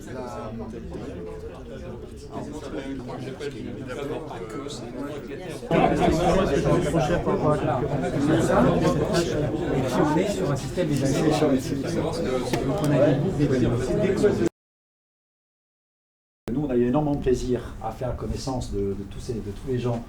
On est sur un système d'évaluation. Nous, on a eu énormément de plaisir à faire connaissance de tous les gens.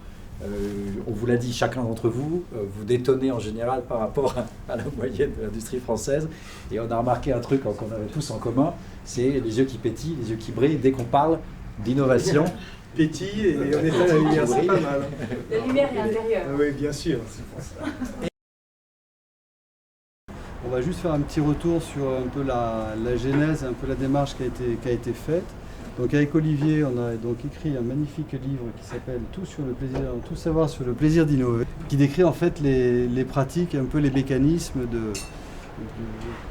On vous l'a dit, chacun d'entre vous, vous détonnez en général par rapport à la moyenne de l'industrie française. Et on a remarqué un truc qu'on avait tous en commun, c'est les yeux qui pétillent, les yeux qui brillent dès qu'on parle d'innovation. Pétille et on est à la lumière, c'est pas mal. La lumière est intérieure. Ah oui, bien sûr, c'est pour ça. On va juste faire un petit retour sur un peu la genèse, un peu la démarche qui a été faite. Donc avec Olivier, on a donc écrit un magnifique livre qui s'appelle Tout savoir sur le plaisir d'innover, qui décrit en fait les pratiques, un peu les mécanismes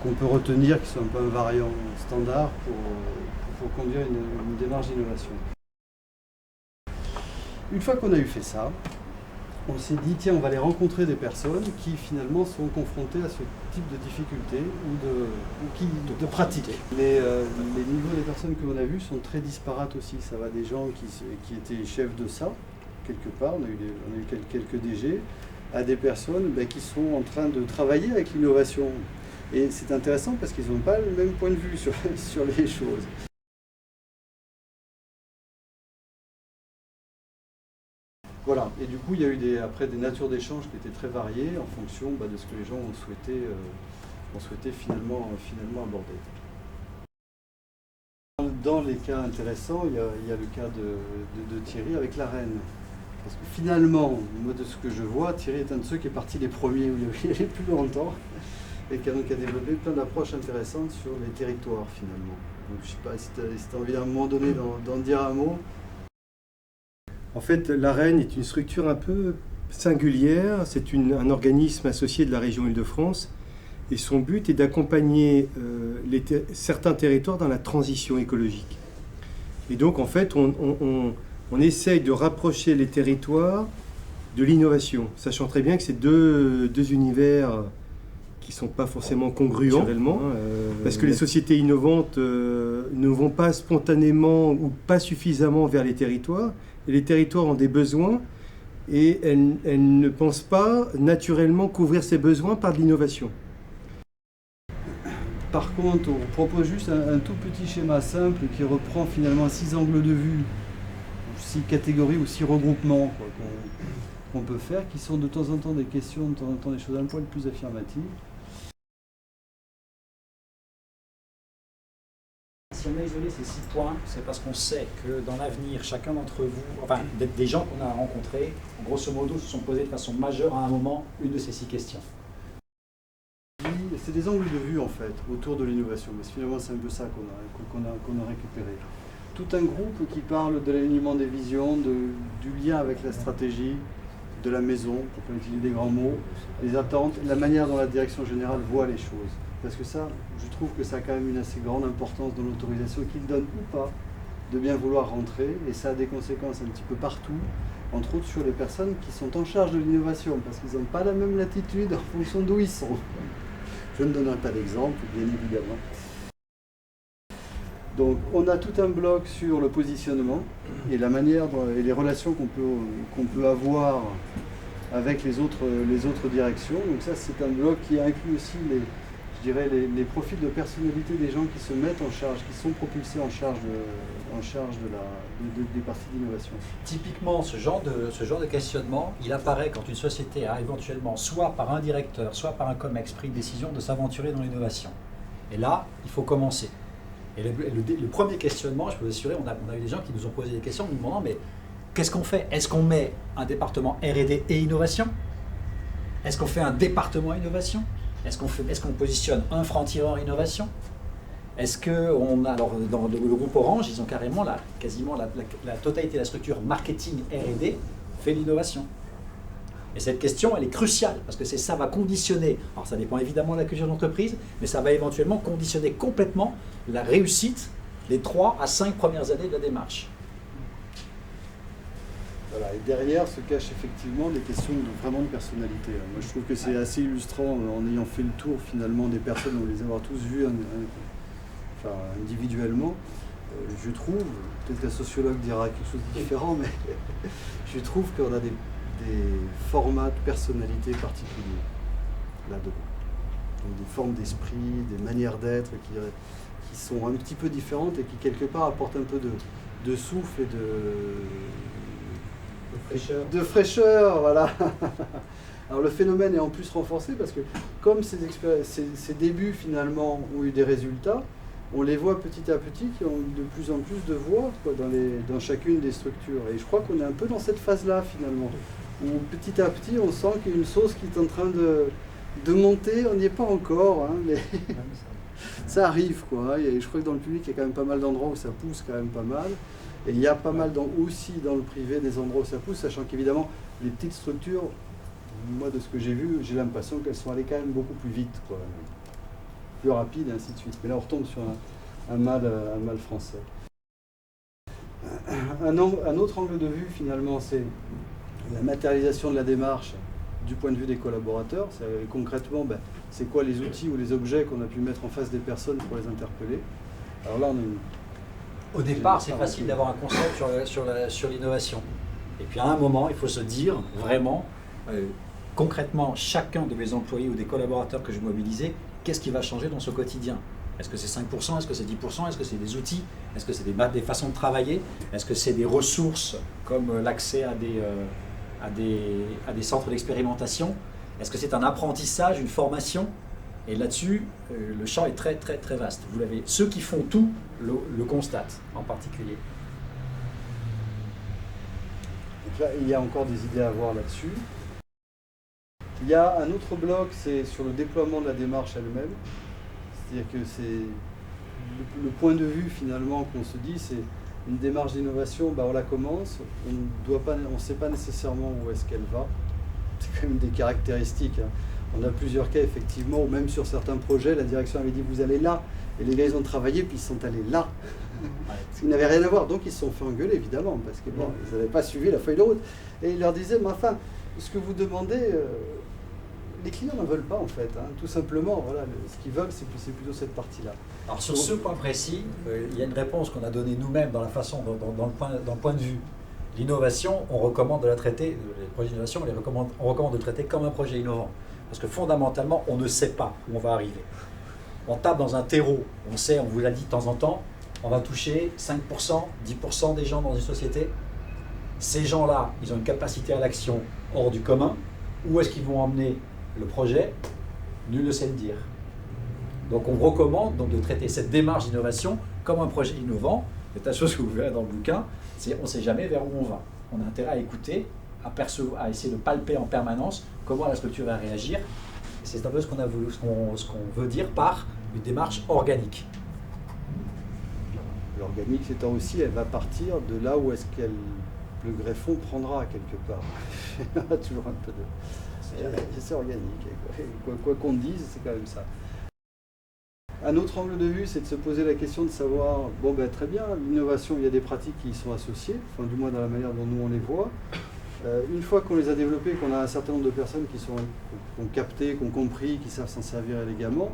qu'on peut retenir, qui sont un peu un variant standard pour conduire une démarche d'innovation. Une fois qu'on a eu fait ça, on s'est dit, tiens, on va aller rencontrer des personnes qui finalement sont confrontées à ce type de difficultés ou de pratiques. Les niveaux des personnes que l'on a vues sont très disparates aussi. Ça va des gens qui étaient chefs de ça, quelque part, on a eu quelques DG, à des personnes qui sont en train de travailler avec l'innovation. Et c'est intéressant parce qu'ils n'ont pas le même point de vue sur les choses. Voilà, et du coup il y a eu après des natures d'échanges qui étaient très variées en fonction de ce que les gens ont souhaité finalement aborder. Dans les cas intéressants, il y a le cas de Thierry avec la reine. Parce que finalement, moi de ce que je vois, Thierry est un de ceux qui est parti les premiers où il y avait plus longtemps et qui a développé plein d'approches intéressantes sur les territoires finalement. Donc je ne sais pas si tu as envie à un moment donné d'en dire un mot. En fait, l'AREN est une structure un peu singulière. C'est un organisme associé de la région Île-de-France. Et son but est d'accompagner certains territoires dans la transition écologique. Et donc, en fait, on essaye de rapprocher les territoires de l'innovation, sachant très bien que c'est deux univers qui ne sont pas forcément congruents, naturellement, parce que les sociétés innovantes ne vont pas spontanément ou pas suffisamment vers les territoires. Et les territoires ont des besoins et elles ne pensent pas naturellement couvrir ces besoins par de l'innovation. Par contre, on propose juste un tout petit schéma simple qui reprend finalement 6 angles de vue, 6 catégories ou 6 regroupements qu'on peut faire, qui sont de temps en temps des questions, de temps en temps des choses un poil plus affirmatives. Si on a isolé ces 6 points, c'est parce qu'on sait que dans l'avenir, chacun d'entre vous, enfin des gens qu'on a rencontrés, grosso modo, se sont posés de façon majeure à un moment une de ces 6 questions. C'est des angles de vue en fait, autour de l'innovation, mais finalement c'est un peu ça qu'on a récupéré. Tout un groupe qui parle de l'alignement des visions, du lien avec la stratégie, de la maison, pour pas utiliser des grands mots, les attentes, la manière dont la direction générale voit les choses. Parce que ça, je trouve que ça a quand même une assez grande importance dans l'autorisation, qu'il donne ou pas, de bien vouloir rentrer, et ça a des conséquences un petit peu partout, entre autres sur les personnes qui sont en charge de l'innovation, parce qu'ils n'ont pas la même latitude en fonction d'où ils sont. Je ne donnerai pas d'exemple, bien évidemment. Donc on a tout un bloc sur le positionnement et la manière et les relations qu'on peut avoir avec les autres directions. Donc ça c'est un bloc qui inclut aussi les profils de personnalité des gens qui se mettent en charge, qui sont propulsés en charge des parties d'innovation. Typiquement, ce genre de questionnement, il apparaît quand une société a éventuellement, soit par un directeur, soit par un COMEX, pris une décision de s'aventurer dans l'innovation. Et là, il faut commencer. Et le premier questionnement, je peux vous assurer, on a eu des gens qui nous ont posé des questions, nous demandant, mais qu'est-ce qu'on fait? Est-ce qu'on met un département R&D et innovation? Est-ce qu'on fait un département innovation? Est-ce qu'on positionne un franc-tireur innovation? Est-ce qu'on a, alors dans le groupe Orange, ils ont carrément quasiment la totalité de la structure marketing R&D fait l'innovation. Et cette question, elle est cruciale, parce que ça va conditionner, alors ça dépend évidemment de la culture d'entreprise, mais ça va éventuellement conditionner complètement la réussite des 3 à 5 premières années de la démarche. Voilà, et derrière se cachent effectivement des questions vraiment de personnalité. Moi je trouve que c'est assez illustrant en ayant fait le tour finalement des personnes, on les avoir tous vues individuellement, je trouve, peut-être qu'un sociologue dira quelque chose de différent, mais je trouve qu'on a des formats de personnalité particuliers là-dedans. Donc des formes d'esprit, des manières d'être qui sont un petit peu différentes et qui quelque part apportent un peu de souffle et de fraîcheur, voilà. Alors le phénomène est en plus renforcé parce que comme ces débuts finalement ont eu des résultats, on les voit petit à petit qui ont de plus en plus de voix quoi, dans chacune des structures. Et je crois qu'on est un peu dans cette phase-là finalement, où petit à petit on sent qu'il y a une sauce qui est en train de monter, on n'y est pas encore, hein, mais ça arrive quoi. Et je crois que dans le public il y a quand même pas mal d'endroits où ça pousse quand même pas mal. Et il y a pas mal aussi dans le privé des endroits où ça pousse, sachant qu'évidemment les petites structures, moi de ce que j'ai vu, j'ai l'impression qu'elles sont allées quand même beaucoup plus vite, quoi. Plus rapides et ainsi de suite. Mais là on retombe sur un mal français. Un autre angle de vue finalement, c'est la matérialisation de la démarche du point de vue des collaborateurs. Concrètement, c'est quoi les outils ou les objets qu'on a pu mettre en face des personnes pour les interpeller. Alors là on a Au départ, c'est facile d'avoir un concept sur l'innovation. Et puis à un moment, il faut se dire vraiment, concrètement, chacun de mes employés ou des collaborateurs que je mobilisais, qu'est-ce qui va changer dans ce quotidien? Est-ce que c'est 5%? Est-ce que c'est 10%? Est-ce que c'est des outils? Est-ce que c'est des façons de travailler? Est-ce que c'est des ressources comme l'accès à des centres d'expérimentation? Est-ce que c'est un apprentissage, une formation? Et là-dessus, le champ est très très très vaste. Vous l'avez. Ceux qui font tout le constatent en particulier. Donc là, il y a encore des idées à avoir là-dessus. Il y a un autre bloc, c'est sur le déploiement de la démarche elle-même. C'est-à-dire que c'est le point de vue finalement qu'on se dit, c'est une démarche d'innovation, on la commence, on ne sait pas nécessairement où est-ce qu'elle va. C'est quand même des caractéristiques, hein. On a plusieurs cas effectivement, ou même sur certains projets, la direction avait dit vous allez là, et les gars ils ont travaillé puis ils sont allés là, parce qu'ils n'avaient rien à voir, donc ils se sont fait engueuler évidemment, parce que bon, ils n'avaient pas suivi la feuille de route, et ils leur disaient mais enfin, ce que vous demandez, les clients n'en veulent pas en fait, hein. Tout simplement, voilà, ce qu'ils veulent c'est plutôt cette partie-là. Alors sur ce point précis, il y a une réponse qu'on a donnée nous-mêmes dans la façon, dans le point de vue. L'innovation, on recommande de la traiter, les projets d'innovation, on recommande de le traiter comme un projet innovant. Parce que fondamentalement, on ne sait pas où on va arriver. On tape dans un terreau, on sait, on vous l'a dit de temps en temps, on va toucher 5%, 10% des gens dans une société. Ces gens-là, ils ont une capacité à l'action hors du commun. Où est-ce qu'ils vont emmener le projet? Nul ne sait le dire. Donc on recommande donc de traiter cette démarche d'innovation comme un projet innovant. C'est la chose que vous verrez dans le bouquin, c'est on ne sait jamais vers où on va. On a intérêt à écouter, à essayer de palper en permanence comment la structure va réagir. C'est un peu ce qu'on veut dire par une démarche organique. L'organique, c'est aussi, elle va partir de là où est-ce qu'elle le greffon prendra quelque part. Il y aura toujours un peu de... C'est organique. Quoi qu'on dise, c'est quand même ça. Un autre angle de vue, c'est de se poser la question de savoir, très bien, l'innovation, il y a des pratiques qui y sont associées, enfin du moins dans la manière dont nous on les voit. Une fois qu'on les a développées, qu'on a un certain nombre de personnes qui ont capté, qui ont compris, qui savent s'en servir élégamment,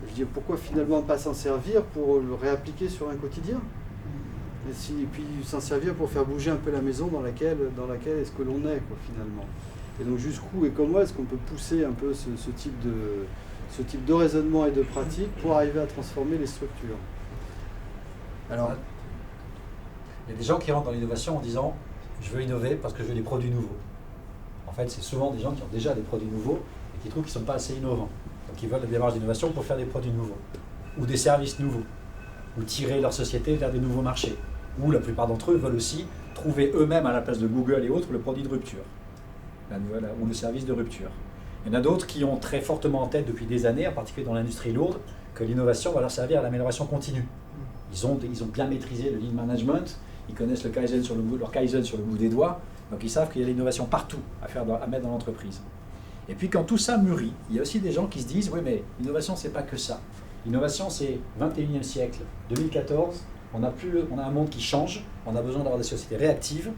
je dis pourquoi finalement pas s'en servir pour le réappliquer sur un quotidien et puis s'en servir pour faire bouger un peu la maison dans laquelle est-ce que l'on est quoi, finalement. Et donc jusqu'où et comment est-ce qu'on peut pousser un peu ce type de raisonnement et de pratique pour arriver à transformer les structures. Alors, il y a des gens qui rentrent dans l'innovation en disant je veux innover parce que je veux des produits nouveaux. En fait, c'est souvent des gens qui ont déjà des produits nouveaux et qui trouvent qu'ils ne sont pas assez innovants. Donc ils veulent la démarche d'innovation pour faire des produits nouveaux, ou des services nouveaux, ou tirer leur société vers des nouveaux marchés. Ou la plupart d'entre eux veulent aussi trouver eux-mêmes à la place de Google et autres le produit de rupture, ou le service de rupture. Il y en a d'autres qui ont très fortement en tête depuis des années, en particulier dans l'industrie lourde, que l'innovation va leur servir à l'amélioration continue. Ils ont bien maîtrisé le lean management, ils connaissent leur Kaizen sur le bout des doigts, donc ils savent qu'il y a l'innovation partout à mettre dans l'entreprise. Et puis quand tout ça mûrit, il y a aussi des gens qui se disent « oui mais l'innovation c'est pas que ça. L'innovation c'est 21e siècle, 2014, on a un monde qui change, on a besoin d'avoir des sociétés réactives,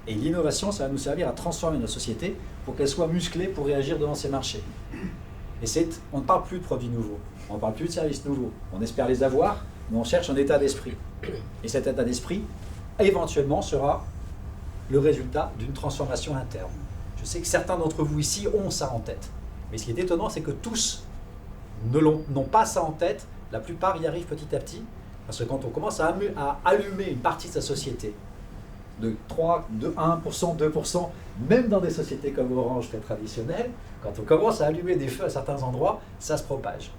et l'innovation ça va nous servir à transformer nos sociétés pour qu'elles soient musclées pour réagir devant ces marchés. » Et on ne parle plus de produits nouveaux, on ne parle plus de services nouveaux, on espère les avoir, mais on cherche un état d'esprit. Et cet état d'esprit, éventuellement, sera le résultat d'une transformation interne. Je sais que certains d'entre vous ici ont ça en tête. Mais ce qui est étonnant, c'est que tous n'ont pas ça en tête. La plupart y arrivent petit à petit. Parce que quand on commence à allumer une partie de sa société, de 3, de 1%, 2%, même dans des sociétés comme Orange très traditionnelles, quand on commence à allumer des feux à certains endroits, ça se propage.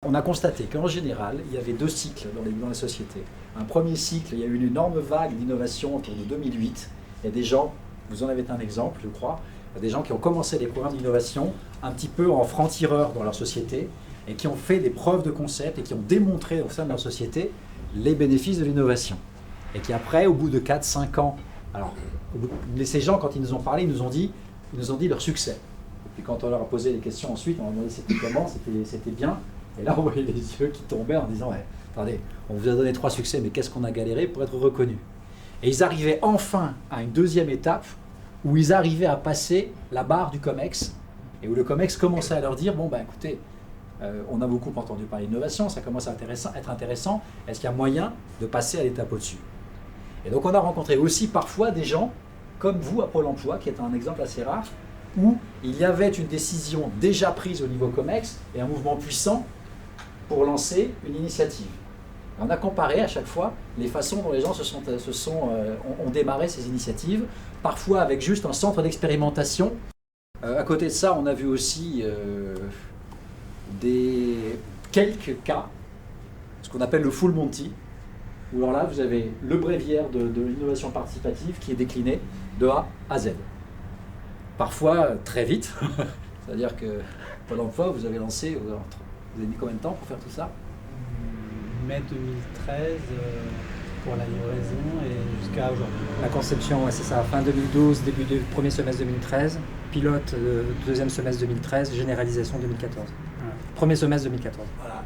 On a constaté qu'en général, il y avait 2 cycles dans les sociétés. Un premier cycle, il y a eu une énorme vague d'innovation autour de 2008. Il y a des gens, vous en avez un exemple, je crois, il y a des gens qui ont commencé des programmes d'innovation un petit peu en franc-tireur dans leur société et qui ont fait des preuves de concept et qui ont démontré au sein de leur société les bénéfices de l'innovation. Et qui après, au bout de 4-5 ans, alors ces gens, quand ils nous ont parlé, ils nous ont dit leur succès. Et puis quand on leur a posé des questions ensuite, on leur a demandé c'était comment, c'était bien. Et là, on voyait les yeux qui tombaient en disant ouais, attendez, on vous a donné 3 succès, mais qu'est-ce qu'on a galéré pour être reconnu. Et ils arrivaient enfin à une deuxième étape où ils arrivaient à passer la barre du COMEX et où le COMEX commençait à leur dire bon, ben écoutez, on a beaucoup entendu parler d'innovation, ça commence à être intéressant, est-ce qu'il y a moyen de passer à l'étape au-dessus? Et donc on a rencontré aussi parfois des gens comme vous à Pôle emploi, qui est un exemple assez rare, où il y avait une décision déjà prise au niveau COMEX et un mouvement puissant pour lancer une initiative. On a comparé à chaque fois les façons dont les gens ont démarré ces initiatives, parfois avec juste un centre d'expérimentation. À côté de ça, on a vu aussi quelques cas, ce qu'on appelle le full Monty, où alors là, vous avez le bréviaire de l'innovation participative qui est décliné de A à Z. Parfois très vite, c'est-à-dire que Pôle emploi, vous avez lancé, vous avez mis combien de temps pour faire tout ça? Mai 2013 pour la livraison et jusqu'à aujourd'hui. La conception, ouais, c'est ça, fin 2012, début du premier semestre 2013, pilote deuxième semestre 2013, généralisation 2014. Voilà. Premier semestre 2014. Voilà.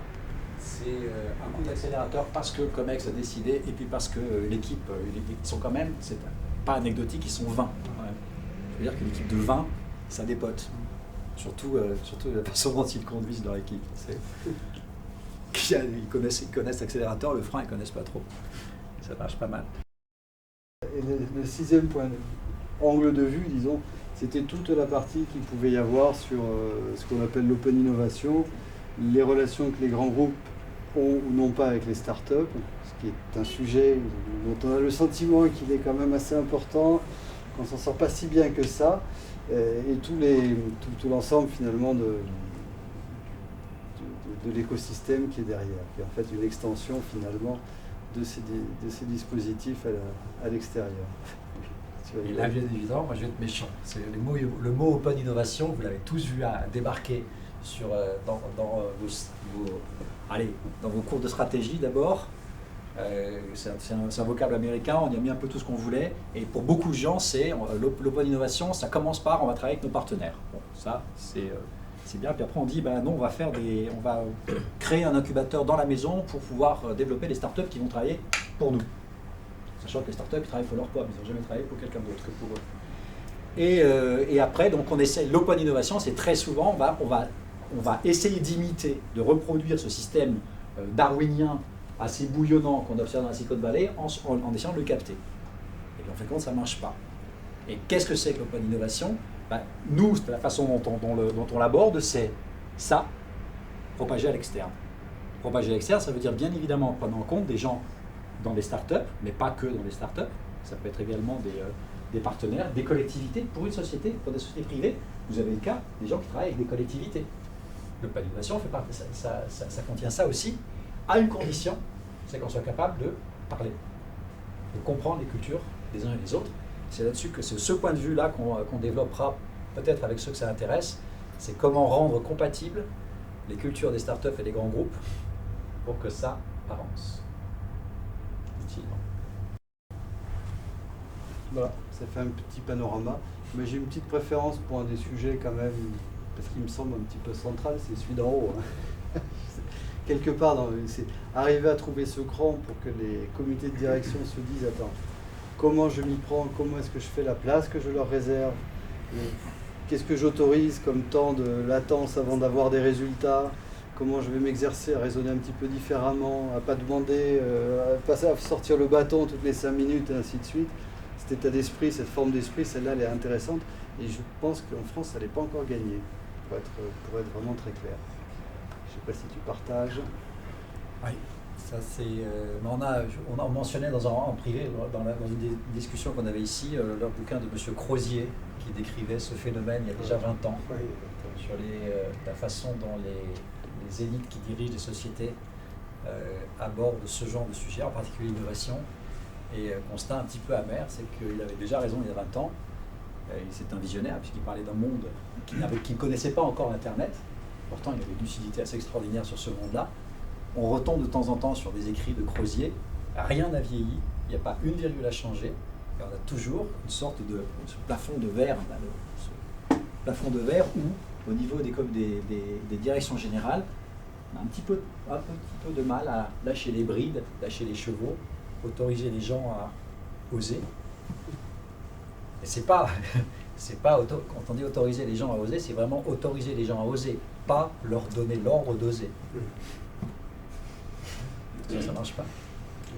C'est un coup d'accélérateur parce que COMEX a décidé et puis parce que l'équipe, ils sont quand même, c'est pas anecdotique, ils sont 20. Ouais. Je veux dire que l'équipe de 20, ça dépote. Surtout la façon dont ils conduisent leur équipe. Ils connaissent l'accélérateur, le frein, ils ne connaissent pas trop. Ça marche pas mal. Et le 6e point, angle de vue, disons, c'était toute la partie qu'il pouvait y avoir sur ce qu'on appelle l'open innovation, les relations que les grands groupes ont ou non pas avec les startups, ce qui est un sujet dont on a le sentiment qu'il est quand même assez important, qu'on ne s'en sort pas si bien que ça, et tout l'ensemble finalement de l'écosystème qui est derrière, qui est en fait une extension finalement de ces dispositifs à l'extérieur. Et là, bien évidemment, moi je vais être méchant. Le mot open innovation, vous l'avez tous vu débarquer dans vos cours de stratégie d'abord. C'est un vocable américain, on y a mis un peu tout ce qu'on voulait. Et pour beaucoup de gens, c'est l'open innovation, ça commence par on va travailler avec nos partenaires. Bon, ça, c'est bien. Puis après, on dit, ben non, on va créer un incubateur dans la maison pour pouvoir développer les startups qui vont travailler pour nous. Sachant que les startups, ils travaillent pour leur poids, ils n'ont jamais travaillé pour quelqu'un d'autre que pour eux. Et après, donc on essaie, l'open innovation, c'est très souvent, on va essayer d'imiter, de reproduire ce système darwinien assez bouillonnant qu'on observe dans la Silicon Valley en essayant de le capter. Et puis en fait compte, ça ne marche pas. Et qu'est-ce que c'est que l'open innovation? Nous, la façon dont on l'aborde, c'est ça, propager à l'externe. Propager à l'externe, ça veut dire bien évidemment prendre en compte des gens dans les startups, mais pas que dans les startups. Ça peut être également des partenaires, des collectivités. Pour une société, pour des sociétés privées, vous avez le cas des gens qui travaillent avec des collectivités. L'open innovation fait partie, ça contient ça aussi, à une condition, c'est qu'on soit capable de parler, de comprendre les cultures des uns et des autres. C'est là-dessus que c'est ce point de vue-là qu'on développera peut-être avec ceux que ça intéresse, c'est comment rendre compatibles les cultures des startups et des grands groupes pour que ça avance utilement. Voilà, ça fait un petit panorama, mais j'ai une petite préférence pour un des sujets quand même, parce qu'il me semble un petit peu central, c'est celui d'en haut. Quelque part, c'est arriver à trouver ce cran pour que les comités de direction se disent attends, comment je m'y prends, comment est-ce que je fais la place que je leur réserve, qu'est-ce que j'autorise comme temps de latence avant d'avoir des résultats, comment je vais m'exercer à raisonner un petit peu différemment, à pas demander, à sortir le bâton toutes les 5 minutes et ainsi de suite. Cet état d'esprit, cette forme d'esprit, celle-là, elle est intéressante. Et je pense qu'en France, ça n'est pas encore gagné, pour être vraiment très clair. Je ne sais pas si tu partages. Oui, ça c'est. On mentionnait en privé, dans une discussion qu'on avait ici, le bouquin de M. Crozier, qui décrivait ce phénomène il y a déjà 20 ans, sur la façon dont les élites qui dirigent des sociétés abordent ce genre de sujet, en particulier l'innovation. Et constat un petit peu amer, c'est qu'il avait déjà raison il y a 20 ans. C'est un visionnaire, puisqu'il parlait d'un monde qui ne connaissait pas encore l'Internet. Pourtant, il avait une lucidité assez extraordinaire sur ce monde-là. On retombe de temps en temps sur des écrits de Crozier. Rien n'a vieilli, il n'y a pas une virgule à changer. Et on a toujours une sorte de ce plafond de verre, ce plafond de verre où, au niveau des directions générales, on a un petit peu de mal à lâcher les brides, lâcher les chevaux, autoriser les gens à oser. Et c'est pas quand on dit autoriser les gens à oser, c'est vraiment autoriser les gens à oser, pas leur donner l'ordre d'oser. Ça marche pas.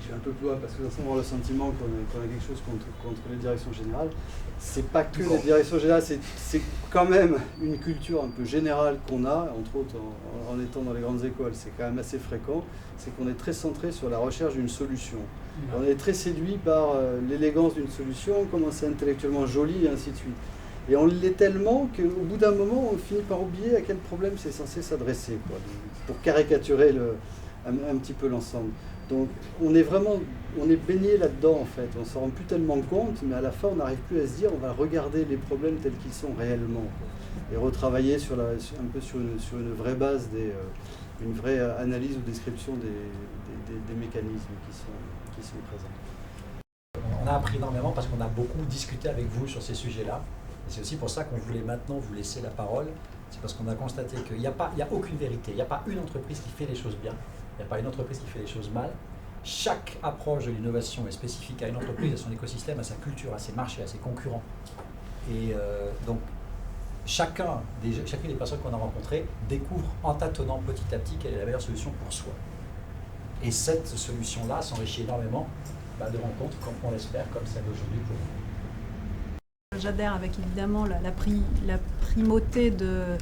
Je vais un peu plus loin parce que on a le sentiment qu'on a quelque chose contre les directions générales. C'est pas que les directions générales, c'est quand même une culture un peu générale qu'on a, entre autres en étant dans les grandes écoles, c'est quand même assez fréquent, c'est qu'on est très centré sur la recherche d'une solution. On est très séduit par l'élégance d'une solution, comment c'est intellectuellement joli et ainsi de suite. Et on l'est tellement qu'au bout d'un moment, on finit par oublier à quel problème c'est censé s'adresser, pour caricaturer un petit peu l'ensemble. Donc on est baigné là-dedans en fait, on s'en rend plus tellement compte, mais à la fin on n'arrive plus à se dire, on va regarder les problèmes tels qu'ils sont réellement, et retravailler un peu sur une vraie base, une vraie analyse ou description des mécanismes qui sont présents. On a appris énormément parce qu'on a beaucoup discuté avec vous sur ces sujets-là, et c'est aussi pour ça qu'on voulait maintenant vous laisser la parole, c'est parce qu'on a constaté qu'il n'y a aucune vérité, il n'y a pas une entreprise qui fait les choses bien. Il n'y a pas une entreprise qui fait les choses mal. Chaque approche de l'innovation est spécifique à une entreprise, à son écosystème, à sa culture, à ses marchés, à ses concurrents. Et donc, chacune des personnes qu'on a rencontrées découvre en tâtonnant petit à petit quelle est la meilleure solution pour soi. Et cette solution-là s'enrichit énormément de rencontres, comme on l'espère, comme celle d'aujourd'hui pour vous. J'adhère avec évidemment la primauté de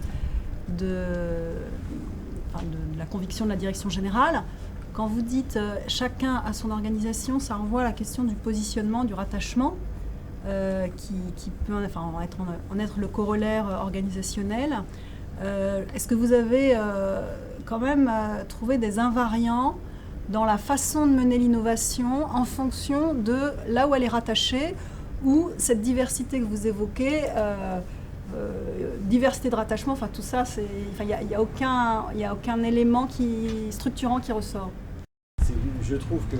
la conviction de la direction générale. Quand vous dites chacun a son organisation, ça renvoie à la question du positionnement, du rattachement, qui peut en être le corollaire organisationnel. Est-ce que vous avez quand même trouvé des invariants dans la façon de mener l'innovation en fonction de là où elle est rattachée, ou cette diversité que vous évoquez, diversité de rattachement, tout ça, il n'y a aucun élément structurant qui ressort. Je trouve que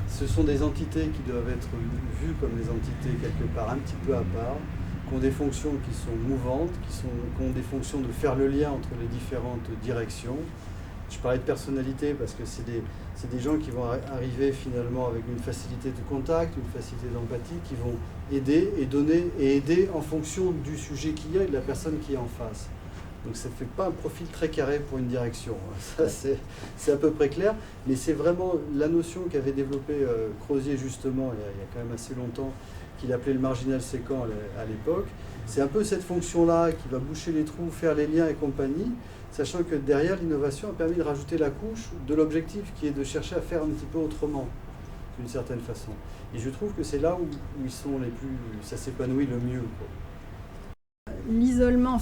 ce sont des entités qui doivent être vues comme des entités quelque part un petit peu à part, qui ont des fonctions qui sont mouvantes, qui ont des fonctions de faire le lien entre les différentes directions. Je parlais de personnalité parce que c'est des gens qui vont arriver finalement avec une facilité de contact, une facilité d'empathie, qui vont aider et donner et aider en fonction du sujet qu'il y a et de la personne qui est en face. Donc ça ne fait pas un profil très carré pour une direction. Ça, c'est à peu près clair, mais c'est vraiment la notion qu'avait développée Crozier justement il y a quand même assez longtemps, qu'il appelait le marginal séquent à l'époque. C'est un peu cette fonction-là qui va boucher les trous, faire les liens et compagnie, sachant que derrière l'innovation a permis de rajouter la couche de l'objectif qui est de chercher à faire un petit peu autrement, d'une certaine façon. Et je trouve que c'est là où ils sont ça s'épanouit le mieux, L'isolement,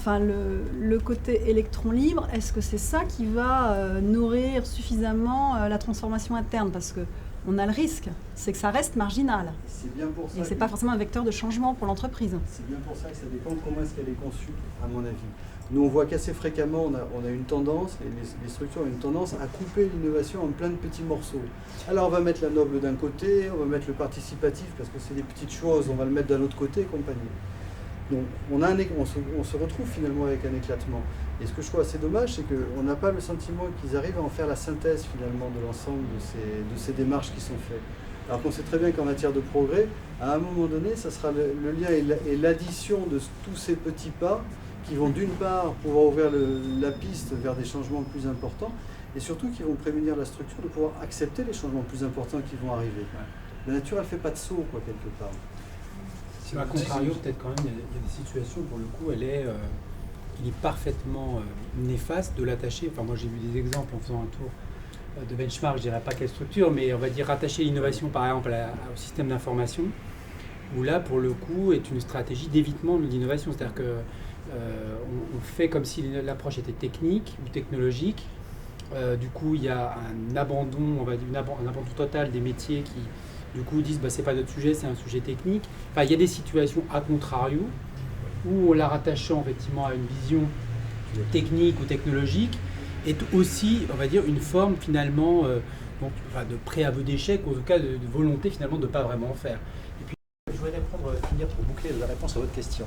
le côté électron libre, est-ce que c'est ça qui va nourrir suffisamment la transformation interne? Parce qu'on a le risque, c'est que ça reste marginal. C'est bien pour ça. Et c'est pas forcément un vecteur de changement pour l'entreprise. C'est bien pour ça que ça dépend de comment est-ce qu'elle est conçue, à mon avis. Nous, on voit qu'assez fréquemment, on a une tendance, les structures ont une tendance à couper l'innovation en plein de petits morceaux. Alors, on va mettre la noble d'un côté, on va mettre le participatif, parce que c'est des petites choses, on va le mettre d'un autre côté, et compagnie. Donc, on se retrouve finalement avec un éclatement. Et ce que je trouve assez dommage, c'est qu'on n'a pas le sentiment qu'ils arrivent à en faire la synthèse finalement de l'ensemble de ces démarches qui sont faites. Alors qu'on sait très bien qu'en matière de progrès, à un moment donné, ça sera le lien et l'addition de tous ces petits pas qui vont d'une part pouvoir ouvrir la piste vers des changements plus importants, et surtout qui vont prémunir la structure de pouvoir accepter les changements plus importants qui vont arriver. La nature, elle ne fait pas de saut, quoi, quelque part. À contrario, peut-être quand même, il y a des situations, pour le coup, il est parfaitement néfaste de l'attacher. Enfin, moi, j'ai vu des exemples en faisant un tour de benchmark, je ne dirais pas quelle structure, mais on va dire rattacher l'innovation, par exemple, au système d'information, où là, pour le coup, est une stratégie d'évitement de l'innovation. C'est-à-dire que on fait comme si l'approche était technique ou technologique. Du coup, il y a un abandon, on va dire, un abandon total des métiers qui, du coup, disent c'est pas notre sujet, c'est un sujet technique. Enfin, il y a des situations à contrario où, la rattachant effectivement à une vision technique ou technologique, est aussi, on va dire, une forme finalement de préaveu d'échec, ou en tout cas de volonté finalement de ne pas vraiment faire. Et puis, je voudrais finir pour boucler la réponse à votre question.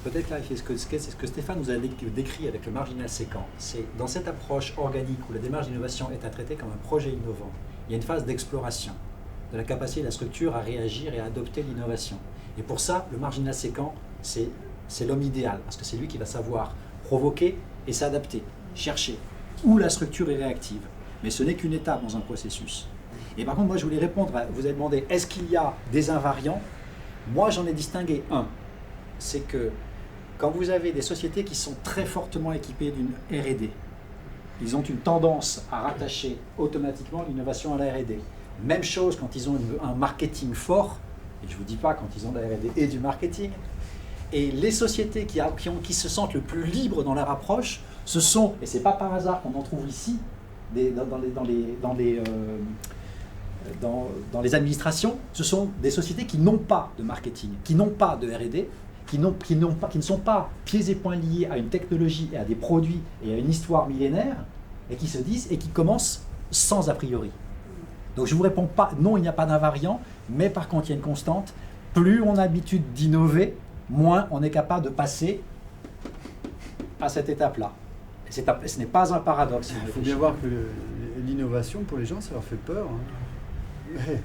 Peut-être clarifier ce que Stéphane nous a décrit avec le marginal séquent. C'est dans cette approche organique où la démarche d'innovation est à traiter comme un projet innovant, il y a une phase d'exploration de la capacité de la structure à réagir et à adopter l'innovation. Et pour ça, le marginal séquent, c'est l'homme idéal, parce que c'est lui qui va savoir provoquer et s'adapter, chercher où la structure est réactive. Mais ce n'est qu'une étape dans un processus. Et par contre, moi, je voulais répondre, vous avez demandé, est-ce qu'il y a des invariants? Moi, j'en ai distingué un. C'est que quand vous avez des sociétés qui sont très fortement équipées d'une R&D, ils ont une tendance à rattacher automatiquement l'innovation à la R&D. Même chose quand ils ont un marketing fort, et je ne vous dis pas quand ils ont de la R&D et du marketing, et les sociétés qui se sentent le plus libres dans leur approche, ce sont, et ce n'est pas par hasard qu'on en trouve ici, dans les administrations, ce sont des sociétés qui n'ont pas de marketing, qui n'ont pas de R&D, qui ne sont pas pieds et poings liés à une technologie et à des produits et à une histoire millénaire, et qui se disent, et qui commencent sans a priori. Donc je ne vous réponds pas, non, il n'y a pas d'invariant, mais par contre, il y a une constante. Plus on a l'habitude d'innover, moins on est capable de passer à cette étape-là. Ce n'est pas un paradoxe. Il faut bien voir que l'innovation, pour les gens, ça leur fait peur. Mais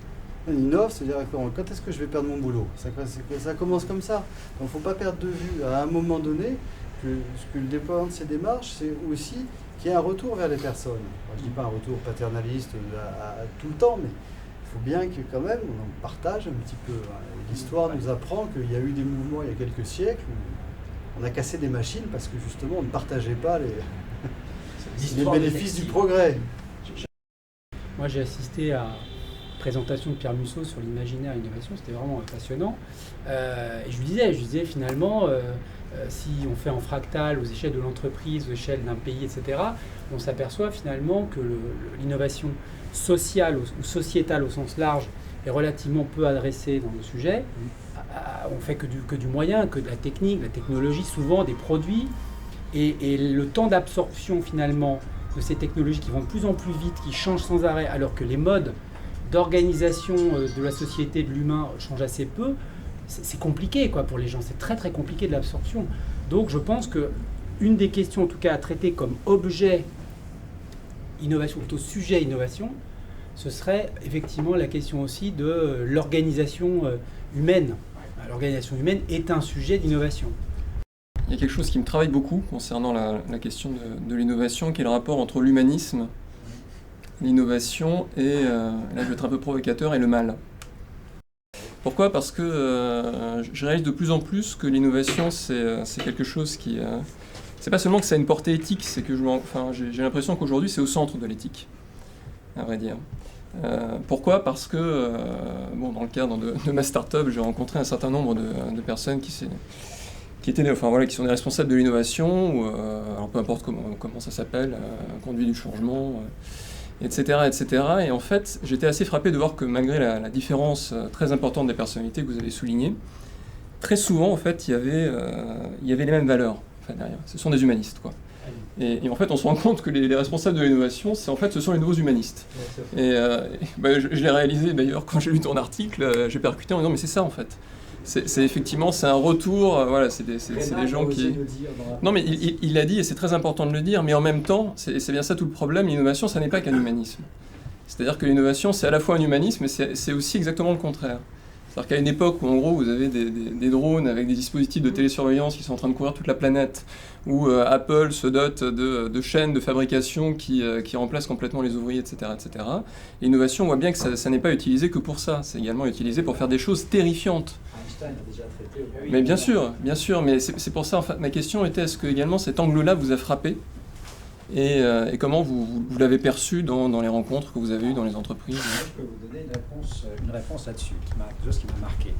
on innove, c'est-à-dire quand est-ce que je vais perdre mon boulot? Ça commence comme ça. Donc il ne faut pas perdre de vue à un moment donné que le déploiement de ces démarches, c'est aussi qu'il y ait un retour vers les personnes. Alors, je ne dis pas un retour paternaliste à tout le temps, mais il faut bien que quand même on partage un petit peu. L'histoire nous apprend qu'il y a eu des mouvements il y a quelques siècles où on a cassé des machines parce que justement on ne partageait pas les bénéfices du progrès. Moi j'ai assisté à une présentation de Pierre Musso sur l'imaginaire et l'innovation, c'était vraiment passionnant. Et je lui disais finalement, si on fait en fractal aux échelles de l'entreprise, aux échelles d'un pays, etc., on s'aperçoit finalement que l'innovation sociale ou sociétale au sens large est relativement peu adressée dans le sujet. On fait que du moyen, que de la technique, de la technologie, souvent des produits. Et le temps d'absorption finalement de ces technologies qui vont de plus en plus vite, qui changent sans arrêt, alors que les modes d'organisation de la société, de l'humain, changent assez peu, c'est compliqué quoi, pour les gens. C'est très très compliqué de l'absorption. Donc je pense qu'une des questions en tout cas à traiter comme objet innovation, plutôt sujet innovation, ce serait effectivement la question aussi de l'organisation humaine. L'organisation humaine est un sujet d'innovation. Il y a quelque chose qui me travaille beaucoup concernant la question de l'innovation, qui est le rapport entre l'humanisme, l'innovation et, là je vais être un peu provocateur, et le mal. Pourquoi ? Parce que je réalise de plus en plus que l'innovation c'est quelque chose qui... c'est pas seulement que ça a une portée éthique, c'est que j'ai l'impression qu'aujourd'hui c'est au centre de l'éthique, à vrai dire. Pourquoi ? Parce que, dans le cadre de ma start-up, j'ai rencontré un certain nombre de personnes qui sont des responsables de l'innovation, ou alors peu importe comment ça s'appelle, conduit du changement, etc., etc. Et en fait, j'étais assez frappé de voir que malgré la différence très importante des personnalités que vous avez soulignées, très souvent, en fait, il y avait les mêmes valeurs derrière. Ce sont des humanistes, quoi. Et en fait, on se rend compte que les responsables de l'innovation, ce sont les nouveaux humanisgens. Je l'ai réalisé d'ailleurs quand j'ai lu ton article, j'ai percuté en disant mais c'est ça en fait. C'est effectivement c'est un retour, c'est des gens qui... Non mais il l'a dit et c'est très important de le dire, mais en même temps, c'est bien ça tout le problème, l'innovation ça n'est pas qu'un humanisme. C'est-à-dire que l'innovation c'est à la fois un humanisme, mais c'est aussi exactement le contraire. C'est-à-dire qu'à une époque où en gros vous avez des drones avec des dispositifs de télésurveillance qui sont en train de couvrir toute la planète, où Apple se dote de chaînes de fabrication qui remplacent complètement les ouvriers, etc., etc. L'innovation, on voit bien que ça n'est pas utilisé que pour ça, c'est également utilisé pour faire des choses terrifiantes. Einstein a déjà traité. Mais bien sûr, mais c'est pour ça, en fait, ma question était, est-ce que également cet angle-là vous a frappé et comment vous l'avez perçu dans les rencontres que vous avez eues dans les entreprises? Je peux vous donner une réponse là-dessus, quelque chose qui m'a marqué.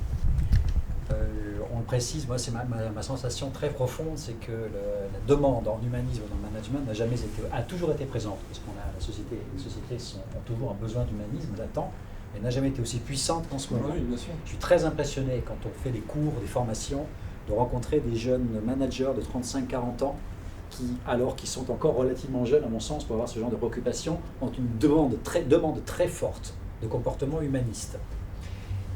On le précise, moi c'est ma sensation très profonde, c'est que la demande en humanisme dans le management a toujours été présente, parce que les sociétés ont toujours un besoin d'humanisme latent, mais n'a jamais été aussi puissante qu'en ce moment. Oui, bien sûr. Je suis très impressionné quand on fait des cours, des formations, de rencontrer des jeunes managers de 35-40 ans alors qu'ils sont encore relativement jeunes, à mon sens, pour avoir ce genre de préoccupation, ont une demande très forte de comportement humaniste.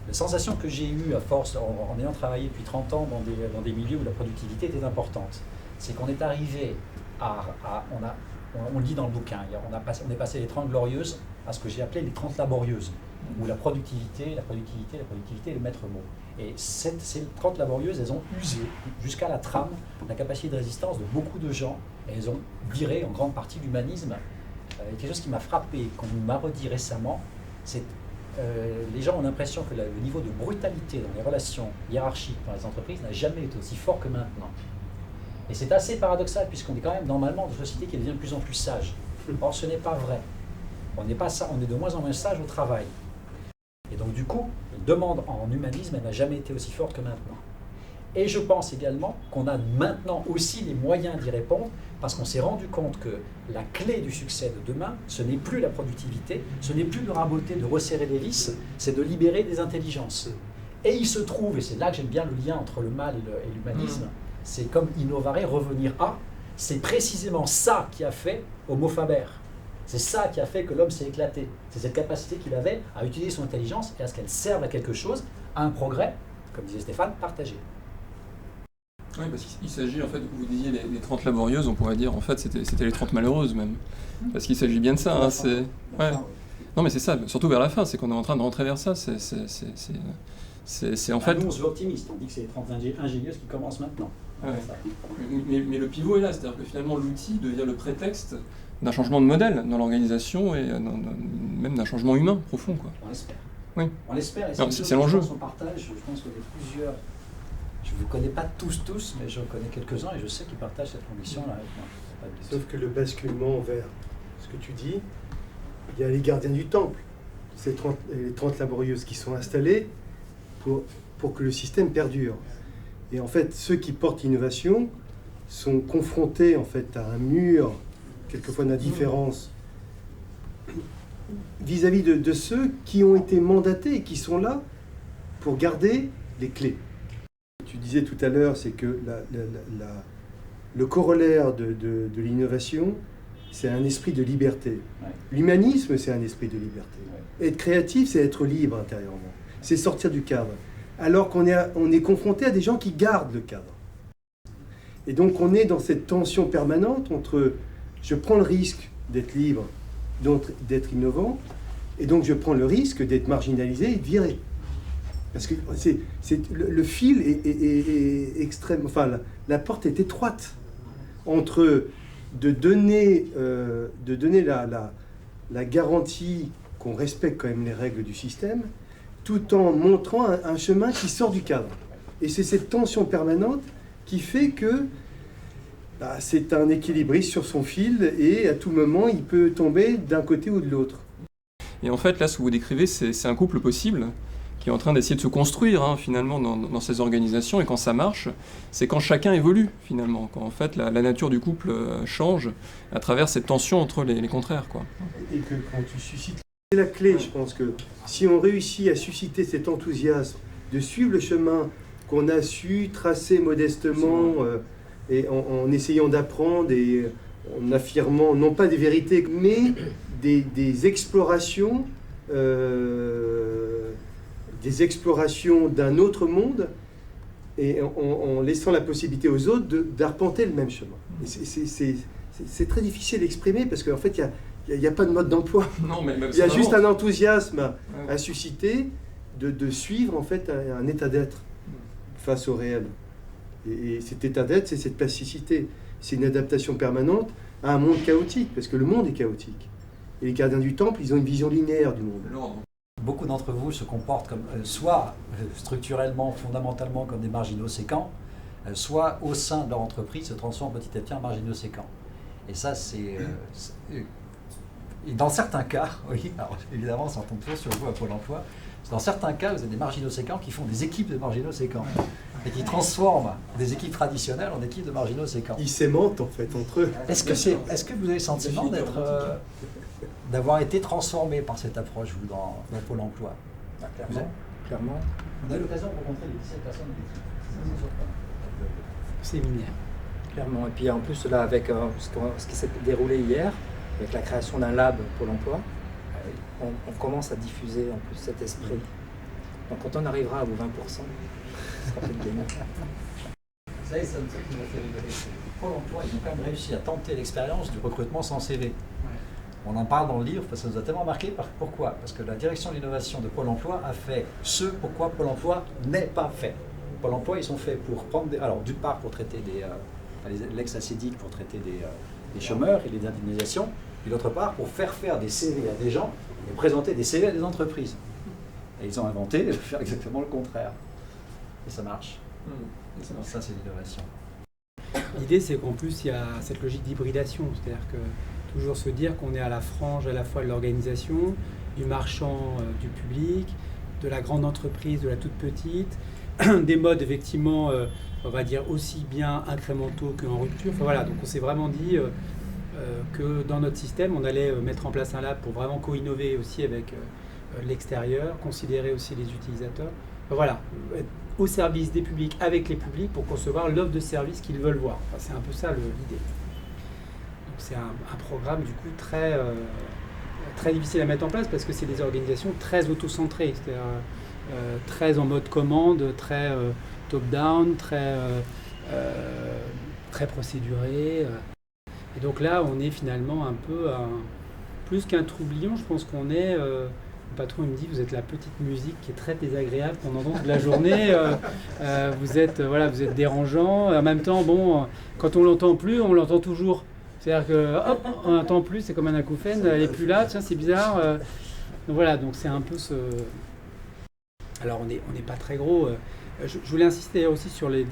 La sensation que j'ai eue à force, en ayant travaillé depuis 30 ans dans des milieux où la productivité était importante, c'est qu'on est arrivé on le dit dans le bouquin, on est passé des 30 glorieuses à ce que j'ai appelé les 30 laborieuses, où la productivité est le maître mot. Et ces 30 laborieuses, elles ont usé jusqu'à la trame la capacité de résistance de beaucoup de gens, et elles ont viré en grande partie l'humanisme. Quelque chose qui m'a frappé, qu'on m'a redit récemment, c'est les gens ont l'impression que le niveau de brutalité dans les relations hiérarchiques dans les entreprises n'a jamais été aussi fort que maintenant. Et c'est assez paradoxal, puisqu'on est quand même normalement dans une société qui devient de plus en plus sage. Or, ce n'est pas vrai. On est de moins en moins sage au travail. Et donc, du coup, la demande en humanisme, elle n'a jamais été aussi forte que maintenant. Et je pense également qu'on a maintenant aussi les moyens d'y répondre, parce qu'on s'est rendu compte que la clé du succès de demain, ce n'est plus la productivité, ce n'est plus de raboter, de resserrer les vis, c'est de libérer des intelligences. Et il se trouve, et c'est là que j'aime bien le lien entre le mal et l'humanisme, c'est comme innovare, revenir à, c'est précisément ça qui a fait Homo faber. C'est ça qui a fait que l'homme s'est éclaté. C'est cette capacité qu'il avait à utiliser son intelligence et à ce qu'elle serve à quelque chose, à un progrès, comme disait Stéphane, partagé. Oui, parce qu'il s'agit, en fait, vous disiez les 30 laborieuses, on pourrait dire, en fait, c'était les 30 malheureuses même. Parce qu'il s'agit bien de ça. Hein, c'est... Ouais. Non, mais c'est ça, surtout vers la fin, c'est qu'on est en train de rentrer vers ça. C'est en fait... Nous, on se veut optimiste, on dit que c'est les 30 ingénieuses qui commencent maintenant. Ouais. Mais le pivot est là, c'est-à-dire que finalement l'outil devient le prétexte d'un changement de modèle dans l'organisation et même d'un changement humain profond, quoi. On l'espère. Oui. On l'espère, et c'est l'enjeu. On partage, je pense qu'il y a plusieurs... Je ne vous connais pas tous, mais je connais quelques-uns et je sais qu'ils partagent cette conviction-là avec moi. Sauf que le basculement vers ce que tu dis, il y a les gardiens du temple, les 30 laborieuses qui sont installées pour que le système perdure. Et en fait, ceux qui portent l'innovation sont confrontés en fait à un mur, quelquefois d'indifférence, vis-à-vis de ceux qui ont été mandatés et qui sont là pour garder les clés. Tu disais tout à l'heure, c'est que le corollaire de l'innovation, c'est un esprit de liberté. Ouais. L'humanisme, c'est un esprit de liberté. Ouais. Être créatif, c'est être libre intérieurement. C'est sortir du cadre. Alors qu'on est confronté à des gens qui gardent le cadre. Et donc on est dans cette tension permanente entre je prends le risque d'être libre, d'être innovant, et donc je prends le risque d'être marginalisé et de virer. Parce que le fil est extrême, enfin la porte est étroite entre de donner la garantie qu'on respecte quand même les règles du système, tout en montrant un chemin qui sort du cadre. Et c'est cette tension permanente qui fait que c'est un équilibriste sur son fil et à tout moment il peut tomber d'un côté ou de l'autre. Et en fait là ce que vous décrivez c'est un couple possible qui est en train d'essayer de se construire finalement dans ces organisations, et quand ça marche, c'est quand chacun évolue finalement, quand en fait la nature du couple change à travers cette tension entre les contraires, quoi. Et que quand tu suscites... C'est la clé, je pense que si on réussit à susciter cet enthousiasme, de suivre le chemin qu'on a su tracer modestement, et en essayant d'apprendre et en affirmant non pas des vérités, mais des explorations d'un autre monde, et en laissant la possibilité aux autres d'arpenter le même chemin. Et c'est très difficile d'exprimer parce qu'en fait, il n'y a pas de mode d'emploi. Non, mais il y a juste un enthousiasme à susciter de suivre en fait un état d'être face au réel. Et cet état d'être, c'est cette plasticité. C'est une adaptation permanente à un monde chaotique, parce que le monde est chaotique. Et les gardiens du temple, ils ont une vision linéaire du monde. Beaucoup d'entre vous se comportent comme, soit structurellement, fondamentalement comme des marginaux séquents, soit au sein de leur entreprise se transforment petit à petit en marginaux séquents. Et ça, et dans certains cas, oui, alors évidemment, ça tombe toujours sur vous à Pôle emploi, dans certains cas, vous avez des marginaux séquents qui font des équipes de marginaux séquents et qui transforment des équipes traditionnelles en équipes de marginaux séquents. Ils s'aimantent en fait entre eux. Est-ce que vous avez le sentiment d'avoir été transformé par cette approche, vous, dans Pôle emploi? Clairement. On a eu l'occasion de rencontrer les 17 personnes de l'équipe. Séminaire. Clairement. Et puis en plus, là, avec ce qui s'est déroulé hier, avec la création d'un lab Pôle emploi, on commence à diffuser en plus cet esprit. Donc quand on arrivera à vos 20%, ce sera peut-être gagnant. Vous savez, ça qui m'a fait rigoler. Pôle emploi, ils ont quand même réussi à tenter l'expérience du recrutement sans CV. On en parle dans le livre parce que ça nous a tellement marqué. Pourquoi? Parce que la direction de l'innovation de Pôle emploi a fait ce pourquoi Pôle emploi n'est pas fait. Pôle emploi, ils sont faits pour prendre alors d'une part pour traiter l'ex-ACDIC, pour traiter des chômeurs et les indemnisations, et d'autre part pour faire des CV à des gens et présenter des CV à des entreprises. Et ils ont inventé de faire exactement le contraire. Et ça marche. Ça, c'est l'innovation. L'idée, c'est qu'en plus, il y a cette logique d'hybridation, c'est-à-dire que toujours se dire qu'on est à la frange à la fois de l'organisation, du marchand, du public, de la grande entreprise, de la toute petite, des modes effectivement, on va dire aussi bien incrémentaux qu'en rupture. Enfin, voilà, donc on s'est vraiment dit que dans notre système, on allait mettre en place un lab pour vraiment co-innover aussi avec l'extérieur, considérer aussi les utilisateurs. Enfin, voilà, être au service des publics, avec les publics, pour concevoir l'offre de service qu'ils veulent voir. Enfin, c'est un peu ça l'idée. Donc c'est un programme du coup très difficile à mettre en place parce que c'est des organisations très auto-centrées, c'est-à-dire très en mode commande, très top-down, très procéduré. Et donc là, on est finalement un peu plus qu'un troublion. Je pense qu'on est... le patron il me dit, vous êtes la petite musique qui est très désagréable pendant toute la journée. Vous êtes dérangeant. En même temps, bon, quand on l'entend plus, on l'entend toujours. C'est-à-dire que, hop, on n'entend plus, c'est comme un acouphène, elle n'est plus là, tiens, c'est bizarre. Donc voilà, donc c'est un peu ce... Alors on n'est pas très gros. Je voulais insister aussi sur les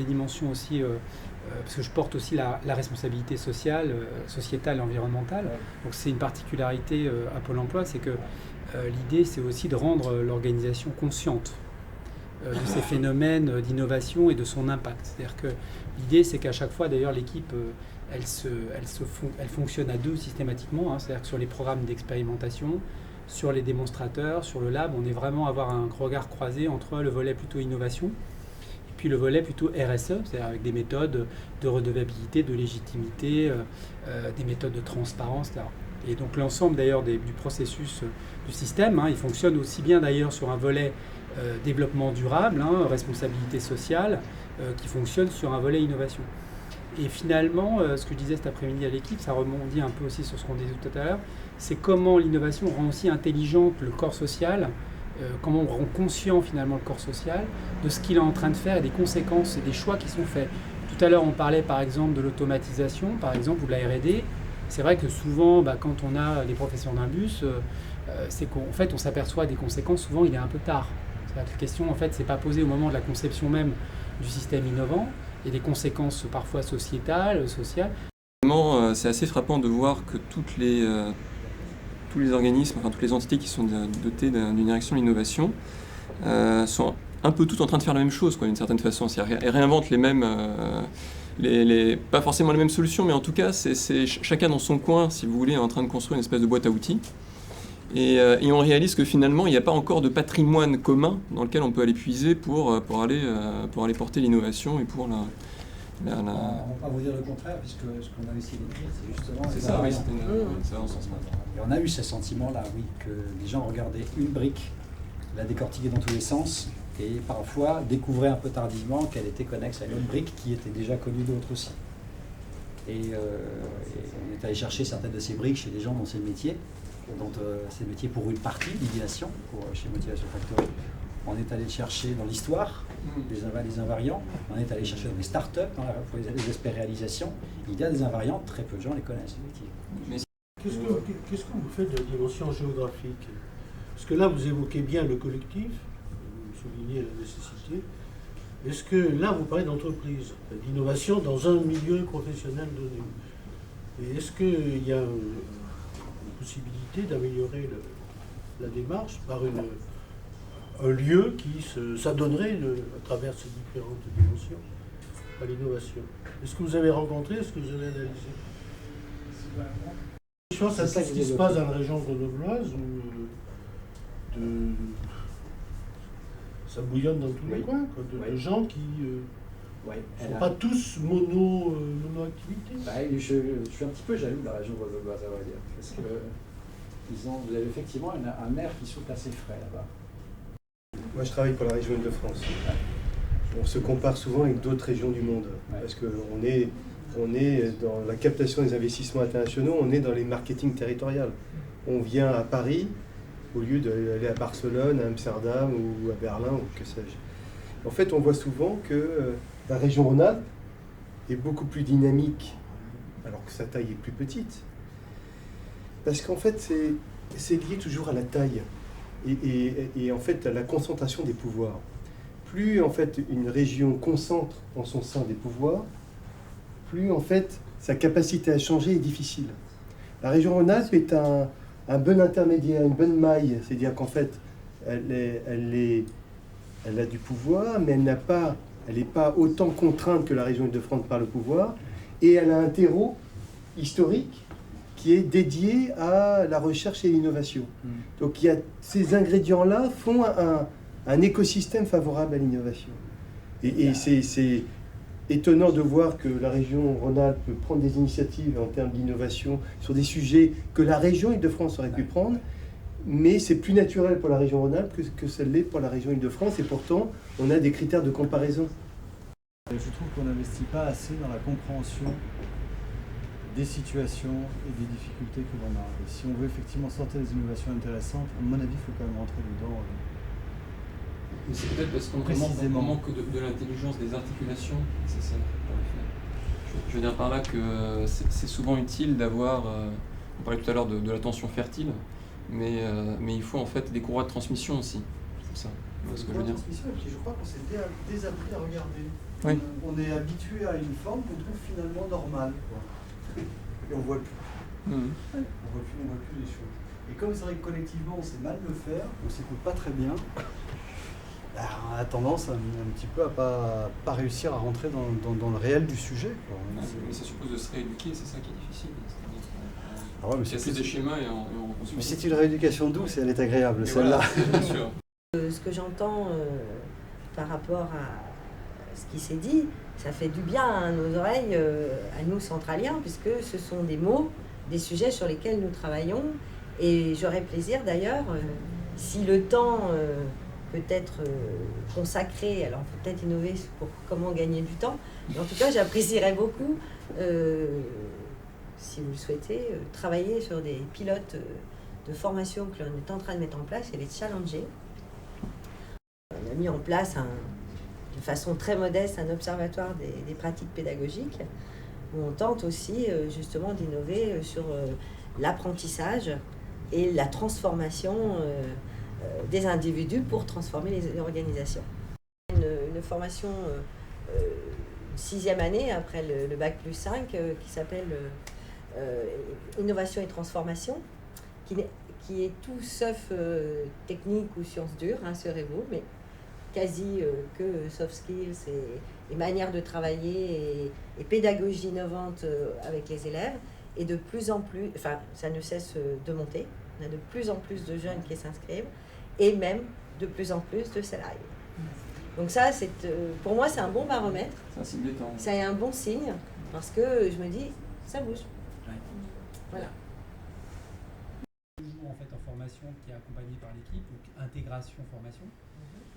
dimensions aussi, parce que je porte aussi la responsabilité sociale, sociétale et environnementale. Donc c'est une particularité à Pôle emploi, c'est que l'idée c'est aussi de rendre l'organisation consciente de ces phénomènes d'innovation et de son impact. C'est-à-dire que l'idée c'est qu'à chaque fois d'ailleurs l'équipe elle fonctionne à deux systématiquement, hein, c'est-à-dire que sur les programmes d'expérimentation, sur les démonstrateurs, sur le lab, on est vraiment à avoir un regard croisé entre le volet plutôt innovation et puis le volet plutôt RSE, c'est-à-dire avec des méthodes de redevabilité, de légitimité, des méthodes de transparence, etc. Et donc l'ensemble d'ailleurs du processus du système, hein, il fonctionne aussi bien d'ailleurs sur un volet développement durable, hein, responsabilité sociale, qui fonctionne sur un volet innovation. Et finalement, ce que je disais cet après-midi à l'équipe, ça rebondit un peu aussi sur ce qu'on disait tout à l'heure, c'est comment l'innovation rend aussi intelligente le corps social, comment on rend conscient finalement le corps social de ce qu'il est en train de faire et des conséquences et des choix qui sont faits. Tout à l'heure, on parlait par exemple de l'automatisation, par exemple, ou de la R&D. C'est vrai que souvent, quand on a les professeurs d'un bus, c'est qu'en fait, on s'aperçoit des conséquences, souvent il est un peu tard. C'est-à-dire que la question, en fait, c'est pas posée au moment de la conception même du système innovant, et des conséquences parfois sociétales, sociales. C'est assez frappant de voir que tous les organismes, enfin toutes les entités qui sont dotées d'une direction de l'innovation sont un peu toutes en train de faire la même chose, quoi, d'une certaine façon. Elles réinventent les mêmes, pas forcément les mêmes solutions, mais en tout cas, c'est chacun dans son coin, si vous voulez, en train de construire une espèce de boîte à outils. Et on réalise que finalement, il n'y a pas encore de patrimoine commun dans lequel on peut aller puiser pour aller porter l'innovation et pour On ne va pas vous dire le contraire, puisque ce qu'on a essayé d'écrire, c'est justement... C'est ça, oui, c'était une sens. Et on a eu ce sentiment-là, oui, que les gens regardaient une brique, la décortiquaient dans tous les sens, et parfois découvraient un peu tardivement qu'elle était connexe à une autre brique qui était déjà connue d'autres aussi. Et on est allé chercher certaines de ces briques chez des gens dont c'est le métier, dont c'est le métier pour une partie, l'idéation, chez Motivation Factory. on est allé chercher dans l'histoire des invariants, on est allé chercher dans les startups, pour les aspects réalisation. Il y a des invariants, très peu de gens les connaissent, effectivement. Qu'est-ce que vous faites de la dimension géographique? Parce que là, vous évoquez bien le collectif, vous soulignez la nécessité. Est-ce que là, vous parlez d'entreprise, d'innovation dans un milieu professionnel donné? Et est-ce qu'il y a une possibilité d'améliorer la démarche par un lieu qui s'adonnerait à travers ces différentes dimensions à l'innovation? Est-ce que vous avez rencontré, est-ce que vous avez analysé? C'est ce qui se passe dans la région grenobloise où ça bouillonne dans tous les coins, quoi, de gens qui ne sont pas tous mono-activité. Je suis un petit peu jaloux de la région grenobloise, à vrai dire, parce que vous avez effectivement un air qui souffle assez frais là-bas. Moi, je travaille pour la région Île-de-France. On se compare souvent avec d'autres régions du monde, parce qu'on est dans la captation des investissements internationaux, on est dans les marketing territorial. On vient à Paris au lieu d'aller à Barcelone, à Amsterdam ou à Berlin ou que sais-je. En fait, on voit souvent que la région Rhône-Alpes est beaucoup plus dynamique, alors que sa taille est plus petite. Parce qu'en fait, c'est lié toujours à la taille et en fait à la concentration des pouvoirs. Plus en fait une région concentre en son sein des pouvoirs, plus en fait sa capacité à changer est difficile. La région Rhône-Alpes est un bon intermédiaire, une bonne maille, c'est-à-dire qu'en fait elle a du pouvoir, mais elle n'est pas autant contrainte que la région Île-de-France par le pouvoir, et elle a un terreau historique qui est dédié à la recherche et l'innovation. Donc il y a, ces ingrédients-là font un écosystème favorable à l'innovation. Et c'est étonnant de voir que la région Rhône-Alpes peut prendre des initiatives en termes d'innovation sur des sujets que la région Île-de-France aurait pu prendre, mais c'est plus naturel pour la région Rhône-Alpes que ça l'est pour la région Île-de-France, et pourtant on a des critères de comparaison. Je trouve qu'on n'investit pas assez dans la compréhension des situations et des difficultés que l'on a. Et si on veut effectivement sortir des innovations intéressantes, à mon avis, il faut quand même rentrer dedans. Mais c'est peut-être parce qu'on manque de l'intelligence des articulations nécessaires pour le faire. Je veux dire par là que c'est souvent utile d'avoir, on parlait tout à l'heure de l'attention fertile, mais il faut en fait des courroies de transmission aussi. C'est ça. Ce que je veux dire. Et puis je crois qu'on s'est désappris à regarder. Oui. On est habitué à une forme qu'on trouve finalement normale, quoi. Et on voit plus. On voit plus les choses. Et comme c'est vrai que collectivement on sait mal le faire, on s'écoute pas très bien, on a tendance un petit peu à pas réussir à rentrer dans le réel du sujet, quoi. Mais ça suppose de se rééduquer, c'est ça qui est difficile. Mais casser des schémas et en mais c'est une rééducation douce et elle est agréable, celle-là. Voilà, bien sûr. Ce que j'entends par rapport à ce qui s'est dit, ça fait du bien à nos oreilles, à nous centraliens, puisque ce sont des mots, des sujets sur lesquels nous travaillons. Et j'aurais plaisir d'ailleurs, si le temps peut être consacré, alors peut-être innover pour comment gagner du temps, mais en tout cas j'apprécierais beaucoup, si vous le souhaitez, travailler sur des pilotes de formation que l'on est en train de mettre en place et les challenger. On a mis en place de façon très modeste un observatoire des pratiques pédagogiques où on tente aussi justement d'innover sur l'apprentissage et la transformation des individus pour transformer les organisations. Une formation 6e année après le bac plus 5 qui s'appelle Innovation et transformation, qui est tout sauf technique ou sciences dures, rassurez-vous, mais quasi que soft skills et manière de travailler et pédagogie innovante avec les élèves. Et de plus en plus, enfin ça ne cesse de monter, on a de plus en plus de jeunes qui s'inscrivent et même de plus en plus de salariés. Donc ça, pour moi, c'est un bon baromètre, c'est un bon signe parce que je me dis, ça bouge. Voilà. Toujours en fait en formation qui est accompagné par l'équipe, donc intégration formation.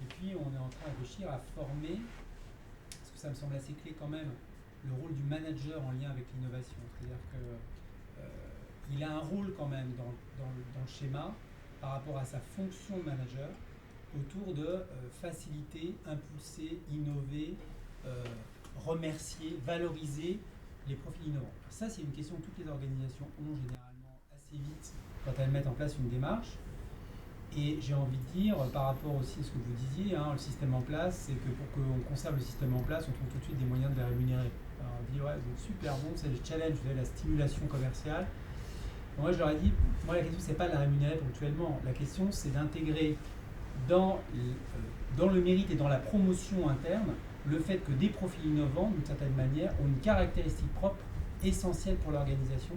Et puis on est en train de réfléchir à former, parce que ça me semble assez clé quand même, le rôle du manager en lien avec l'innovation. C'est-à-dire qu'il a un rôle quand même dans le schéma par rapport à sa fonction de manager, autour de faciliter, impulser, innover, remercier, valoriser les profils innovants. Ça, c'est une question que toutes les organisations ont généralement assez vite quand elles mettent en place une démarche. Et j'ai envie de dire, par rapport aussi à ce que vous disiez, le système en place, c'est que pour qu'on conserve le système en place, on trouve tout de suite des moyens de les rémunérer. Alors on dit, ouais, c'est super bon, c'est le challenge, vous avez la stimulation commerciale. Moi, je leur ai dit, moi, la question, c'est pas de la rémunérer ponctuellement. La question, c'est d'intégrer dans le mérite et dans la promotion interne le fait que des profils innovants, d'une certaine manière, ont une caractéristique propre, essentielle pour l'organisation,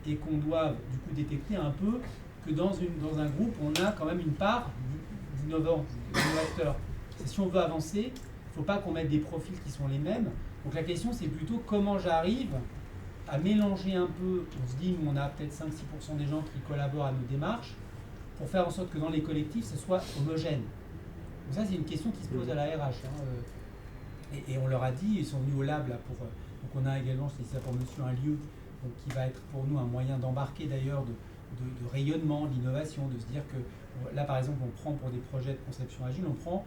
et qu'on doit, du coup, détecter un peu que dans un groupe, on a quand même une part d'innovants, d'innovateurs. Si on veut avancer, il ne faut pas qu'on mette des profils qui sont les mêmes. Donc la question, c'est plutôt comment j'arrive à mélanger un peu. On se dit, nous, on a peut-être 5-6% des gens qui collaborent à nos démarches, pour faire en sorte que dans les collectifs, ce soit homogène. Donc ça, c'est une question qui se pose à la RH. Et on leur a dit, ils sont venus au lab là pour... donc on a également, je dis ça pour monsieur, un lieu donc, qui va être pour nous un moyen d'embarquer d'ailleurs de rayonnement, d'innovation, de se dire que là par exemple on prend pour des projets de conception agile, on prend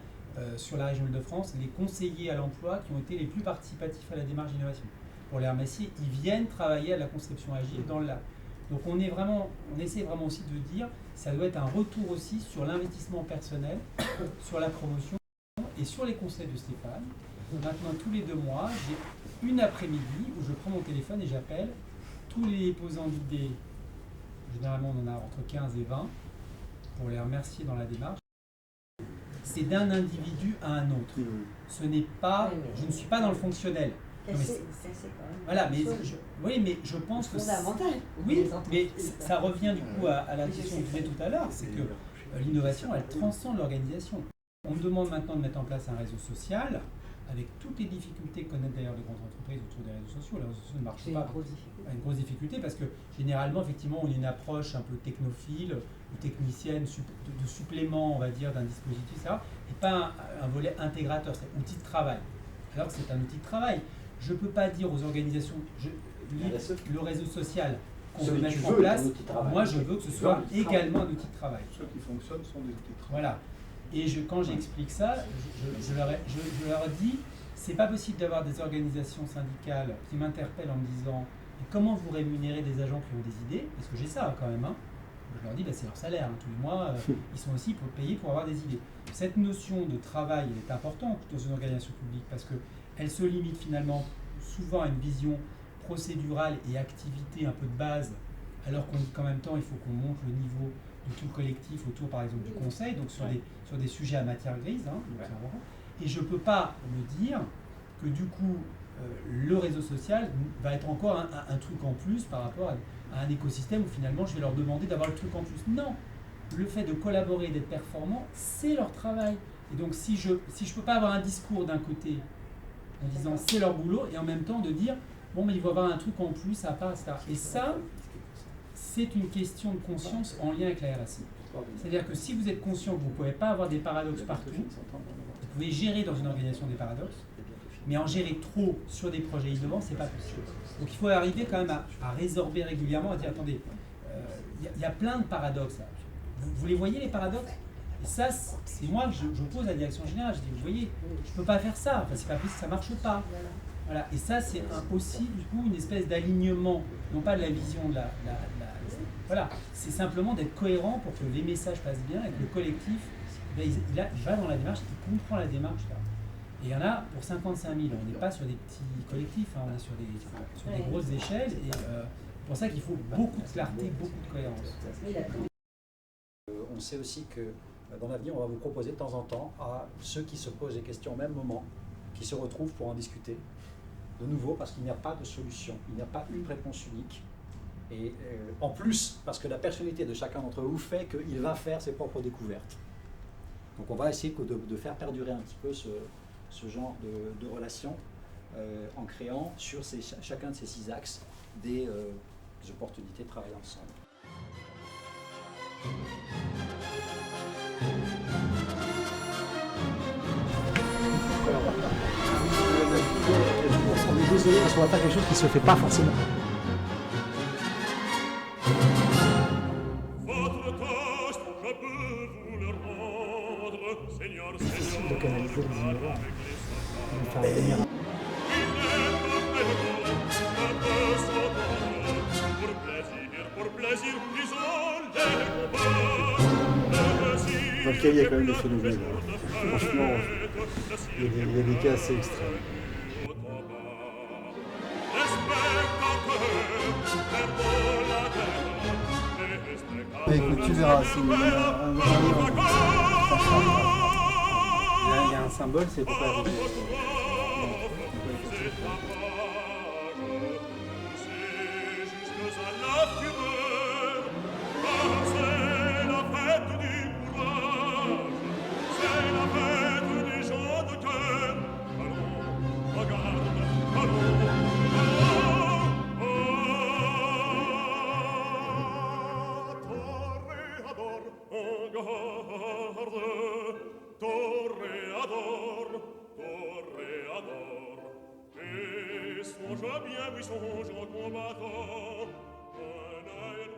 sur la région Île-de-France les conseillers à l'emploi qui ont été les plus participatifs à la démarche d'innovation. Pour les remercier, ils viennent travailler à la conception agile dans le lab. Donc on essaie vraiment aussi de dire ça doit être un retour aussi sur l'investissement personnel, sur la promotion et sur les conseils de Stéphane. Maintenant tous les 2 mois, j'ai une après-midi où je prends mon téléphone et j'appelle tous les posants d'idées. Généralement, on en a entre 15 et 20 pour les remercier dans la démarche. C'est d'un individu à un autre. Ce n'est pas... Je ne suis pas dans le fonctionnel. C'est quand même voilà, mais je pense que... fondamental. Oui, mais ça revient du coup à la question que je disais tout à l'heure, c'est que l'innovation, elle transcende l'organisation. On me demande maintenant de mettre en place un réseau social, avec toutes les difficultés que connaissent d'ailleurs les grandes entreprises autour des réseaux sociaux. Les réseaux sociaux ne marchent pas. Une grosse difficulté parce que généralement, effectivement, on a une approche un peu technophile ou technicienne de supplément, on va dire, d'un dispositif, etc. Et pas un volet intégrateur, c'est outil de travail. Alors que c'est un outil de travail. Je ne peux pas dire aux organisations, le réseau social qu'on veut mettre en place, moi je veux que ce soit également un outil de travail. Ceux qui fonctionnent sont des outils de travail. Voilà. Et quand j'explique ça, je leur dis, c'est pas possible d'avoir des organisations syndicales qui m'interpellent en me disant comment vous rémunérez des agents qui ont des idées, parce que j'ai ça quand même. Je leur dis, c'est leur salaire, tous les mois, ils sont aussi payés pour avoir des idées. Cette notion de travail elle est importante dans une organisation publique parce qu'elle se limite finalement souvent à une vision procédurale et activité un peu de base, alors qu'on dit qu'en même temps, il faut qu'on monte le niveau de tout le collectif autour, par exemple, du conseil, donc sur des sujets à matière grise. Et je ne peux pas me dire que du coup, le réseau social va être encore un truc en plus par rapport à un écosystème où finalement, je vais leur demander d'avoir le truc en plus. Non, le fait de collaborer et d'être performant, c'est leur travail. Et donc, si je peux pas avoir un discours d'un côté en disant c'est leur boulot, et en même temps de dire bon, mais il va y avoir un truc en plus à part, etc. Et ça, c'est une question de conscience en lien avec la RSE. C'est-à-dire que si vous êtes conscient que vous ne pouvez pas avoir des paradoxes partout, vous pouvez gérer dans une organisation des paradoxes, mais en gérer trop sur des projets innovants, c'est pas possible. Donc il faut arriver quand même à résorber régulièrement, à dire attendez, il y a plein de paradoxes là. Vous les voyez les paradoxes? Et ça, c'est moi que je pose à la direction générale. Je dis, vous voyez, je ne peux pas faire ça, c'est pas possible, ça ne marche pas. Voilà. Et ça, c'est aussi du coup une espèce d'alignement, non pas de la vision de voilà, c'est simplement d'être cohérent pour que les messages passent bien et que le collectif, il va dans la démarche, il comprend la démarche. Là. Et il y en a pour 55 000, on n'est pas sur des petits collectifs, on est sur des grosses échelles. Et c'est pour ça qu'il faut beaucoup de clarté, beaucoup de cohérence. On sait aussi que dans l'avenir, on va vous proposer de temps en temps à ceux qui se posent des questions au même moment, qui se retrouvent pour en discuter, de nouveau parce qu'il n'y a pas de solution, il n'y a pas une réponse unique. Et en plus, parce que la personnalité de chacun d'entre vous fait qu'il va faire ses propres découvertes. Donc on va essayer de faire perdurer un petit peu ce genre de relation en créant sur chacun de ces 6 axes des opportunités de travailler ensemble. On est désolé parce qu'on va faire quelque chose qui ne se fait pas forcément. Votre tâche, je peux vous le rendre. plutôt les ignorants. Nous faire venir. Dans lequel il y a quand même des phénomènes. Franchement, il y a des cas assez extrêmes. Écoute, tu verras, c'est un livre. Il y a un symbole, c'est pour pas Songe bien, oui, songe en combattant, un œil